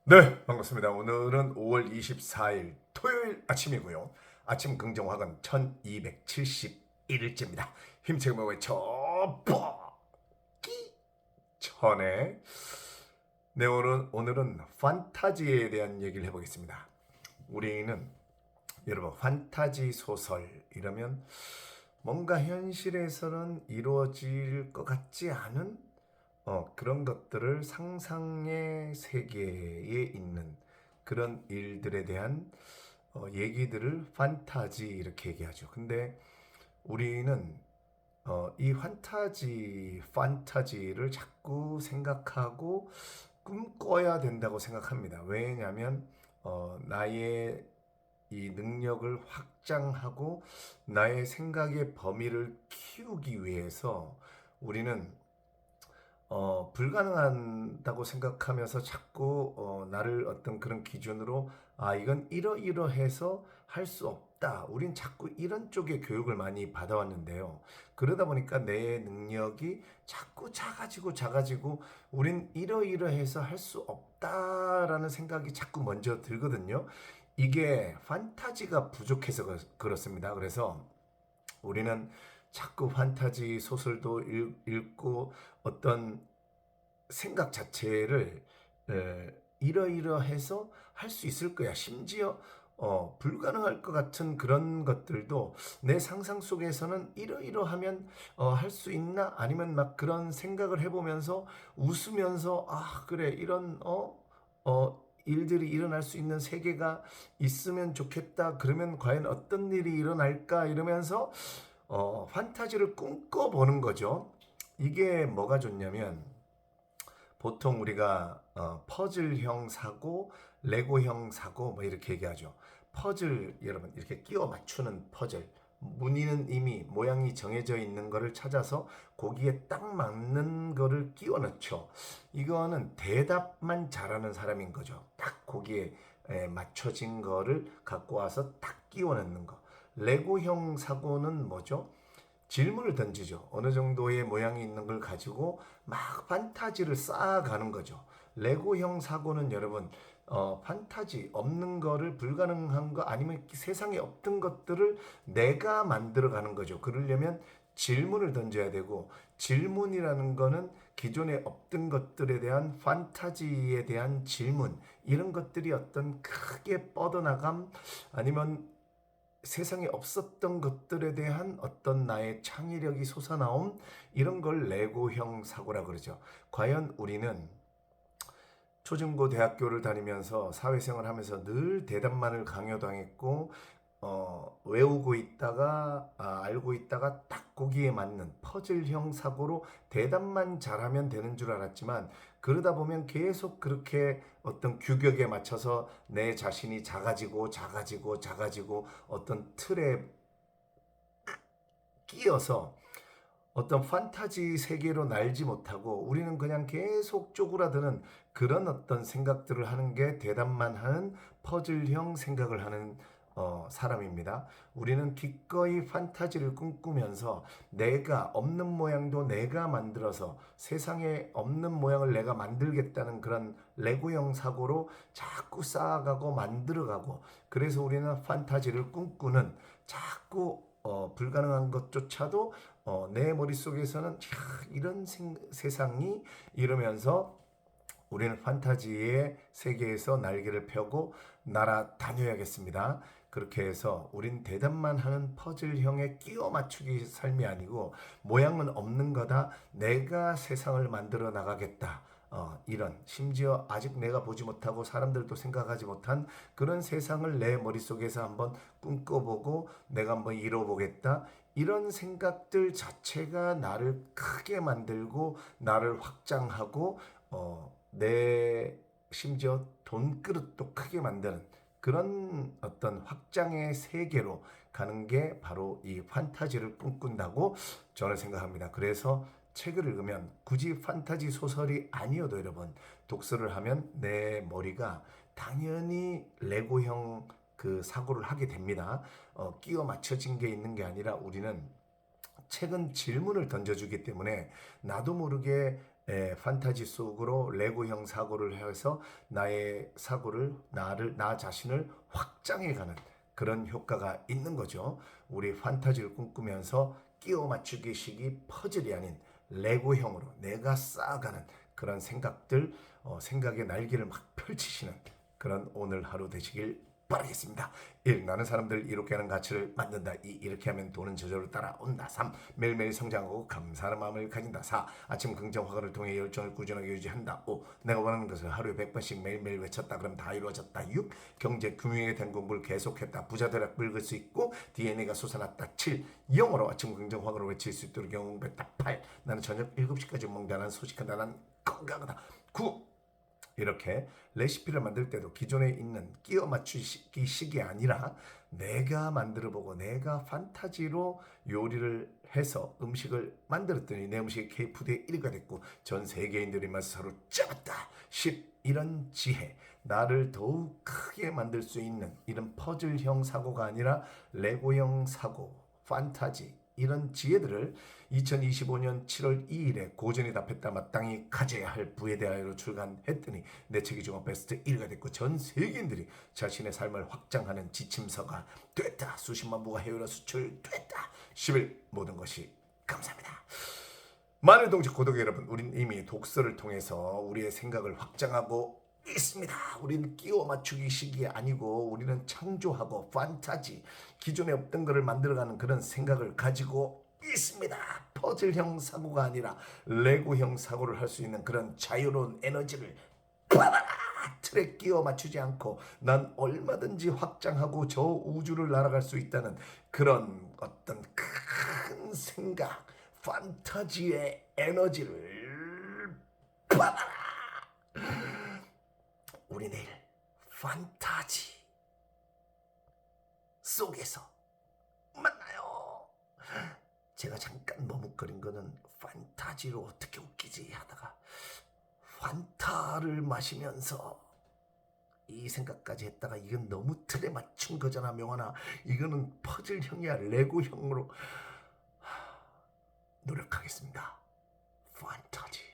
네, 반갑습니다. 오늘은 5월 24일 토요일 아침이고요. 아침 긍정화근 1271일째입니다. 힘차게 먹어요. 저벅기 전에 네, 오늘은 판타지에 대한 얘기를 해보겠습니다. 우리는 여러분 판타지 소설 이러면 뭔가 현실에서는 이루어질 것 같지 않은 그런 것들을 상상의 세계에 있는 그런 일들에 대한 얘기들을 판타지 이렇게 얘기하죠. 근데 우리는 이 판타지를 자꾸 생각하고 꿈꿔야 된다고 생각합니다. 왜냐하면 나의 이 능력을 확장하고 나의 생각의 범위를 키우기 위해서 우리는 불가능하다고 생각하면서 자꾸 나를 어떤 그런 기준으로 이건 이러이러해서 할 수 없다. 우린 자꾸 이런 쪽의 교육을 많이 받아왔는데요. 그러다 보니까 내 능력이 자꾸 작아지고 우린 이러이러해서 할 수 없다라는 생각이 자꾸 먼저 들거든요. 이게 판타지가 부족해서 그렇습니다. 그래서 우리는 자꾸 판타지 소설도 읽고 어떤 생각 자체를 이러이러해서 할 수 있을 거야. 심지어 불가능할 것 같은 그런 것들도 내 상상 속에서는 이러이러하면 할 수 있나? 아니면 막 그런 생각을 해보면서 웃으면서 그래 이런 일들이 일어날 수 있는 세계가 있으면 좋겠다. 그러면 과연 어떤 일이 일어날까? 이러면서 판타지를 꿈꿔보는 거죠. 이게 뭐가 좋냐면 보통 우리가 퍼즐형 사고, 레고형 사고 뭐 이렇게 얘기하죠. 퍼즐 여러분 이렇게 끼워 맞추는 퍼즐. 무늬는 이미 모양이 정해져 있는 거를 찾아서 거기에 딱 맞는 거를 끼워 넣죠. 이거는 대답만 잘하는 사람인 거죠. 딱 거기에 맞춰진 거를 갖고 와서 딱 끼워 넣는 거. 레고형 사고는 뭐죠? 질문을 던지죠. 어느 정도의 모양이 있는 걸 가지고 막 판타지를 쌓아가는 거죠. 레고형 사고는 여러분 판타지 없는 거를 불가능한 거 아니면 세상에 없던 것들을 내가 만들어가는 거죠. 그러려면 질문을 던져야 되고 질문이라는 거는 기존에 없던 것들에 대한 판타지에 대한 질문 이런 것들이 어떤 크게 뻗어나감 아니면 세상에 없었던 것들에 대한 어떤 나의 창의력이 솟아나옴 이런 걸 레고형 사고라 그러죠. 과연 우리는 초중고 대학교를 다니면서 사회생활 하면서 늘 대답만을 강요당했고 외우고 있다가 알고 있다가 딱 거기에 맞는 퍼즐형 사고로 대답만 잘하면 되는 줄 알았지만 그러다 보면 계속 그렇게 어떤 규격에 맞춰서 내 자신이 작아지고 어떤 틀에 끼어서 어떤 판타지 세계로 날지 못하고 우리는 그냥 계속 쪼그라드는 그런 어떤 생각들을 하는 게 대답만 하는 퍼즐형 생각을 하는 사람입니다. 우리는 기꺼이 판타지를 꿈꾸면서 내가 없는 모양도 내가 만들어서 세상에 없는 모양을 내가 만들겠다는 그런 레고형 사고로 자꾸 쌓아가고 만들어가고 그래서 우리는 판타지를 꿈꾸는 자꾸 불가능한 것조차도 내 머릿속에서는 이런 세상이 이러면서 우리는 판타지의 세계에서 날개를 펴고 날아다녀야겠습니다. 그렇게 해서 우린 대답만 하는 퍼즐형에 끼워 맞추기 삶이 아니고 모양은 없는 거다. 내가 세상을 만들어 나가겠다. 이런 심지어 아직 내가 보지 못하고 사람들도 생각하지 못한 그런 세상을 내 머릿속에서 한번 꿈꿔보고 내가 한번 이뤄보겠다. 이런 생각들 자체가 나를 크게 만들고 나를 확장하고 내 심지어 돈그릇도 크게 만드는 그런 어떤 확장의 세계로 가는 게 바로 이 판타지를 꿈꾼다고 저는 생각합니다. 그래서 책을 읽으면 굳이 판타지 소설이 아니어도 여러분 독서를 하면 내 머리가 당연히 레고형 그 사고를 하게 됩니다. 끼워 맞춰진 게 있는 게 아니라 우리는 책은 질문을 던져주기 때문에 나도 모르게 판타지 속으로 레고형 사고를 해서 나의 사고를 나 자신을 확장해가는 그런 효과가 있는 거죠. 우리 판타지를 꿈꾸면서 끼워 맞추기식이 퍼즐이 아닌 레고형으로 내가 쌓아가는 그런 생각들, 생각의 날개를 막 펼치시는 그런 오늘 하루 되시길 바라겠습니다. 1. 나는 사람들 이렇게 하는 가치를 만든다. 2. 이렇게 하면 돈은 저절로 따라온다. 3. 매일매일 성장하고 감사하는 마음을 가진다. 4. 아침 긍정 화가를 통해 열정을 꾸준하게 유지한다. 5. 내가 원하는 것을 하루에 100번씩 매일매일 외쳤다. 그럼 다 이루어졌다. 6. 경제 금융에 대한 공부를 계속했다. 부자 되라 긁을 수 있고 DNA가 솟아났다. 7. 영어로 아침 긍정 화가를 외칠 수 있도록 영웅했다. 8. 나는 저녁 7시까지 먹다. 난 소식하다. 난 건강하다. 9. 이렇게 레시피를 만들 때도 기존에 있는 끼워 맞추기 식이 아니라 내가 만들어보고 내가 판타지로 요리를 해서 음식을 만들었더니 내 음식이 K푸드의 1위가 됐고 전 세계인들이 맛을 서로 잡았다. 10. 이런 지혜, 나를 더욱 크게 만들 수 있는 이런 퍼즐형 사고가 아니라 레고형 사고, 판타지 이런 지혜들을 2025년 7월 2일에 고전이 답했다 마땅히 가져야 할 부에 대하여로 출간했더니 내 책이 중에 베스트 1위가 됐고 전 세계인들이 자신의 삶을 확장하는 지침서가 됐다. 수십만 부가 해외로 수출됐다. 10일 모든 것이 감사합니다. 많은 동지 고독 여러분, 우린 이미 독서를 통해서 우리의 생각을 확장하고 있습니다. 우리는 끼워 맞추기 식이 아니고 우리는 창조하고 판타지, 기존에 없던 것을 만들어가는 그런 생각을 가지고 있습니다. 퍼즐형 사고가 아니라 레고형 사고를 할 수 있는 그런 자유로운 에너지를 받아라. 틀에 끼워 맞추지 않고 난 얼마든지 확장하고 저 우주를 날아갈 수 있다는 그런 어떤 큰 생각, 판타지의 에너지를 받아라. 우리 내일 판타지 속에서 만나요. 제가 잠깐 머뭇거린 거는 판타지로 어떻게 웃기지 하다가 판타를 마시면서 이 생각까지 했다가 이건 너무 틀에 맞춘 거잖아 명환아. 이거는 퍼즐형이야 레고형으로 노력하겠습니다. 판타지.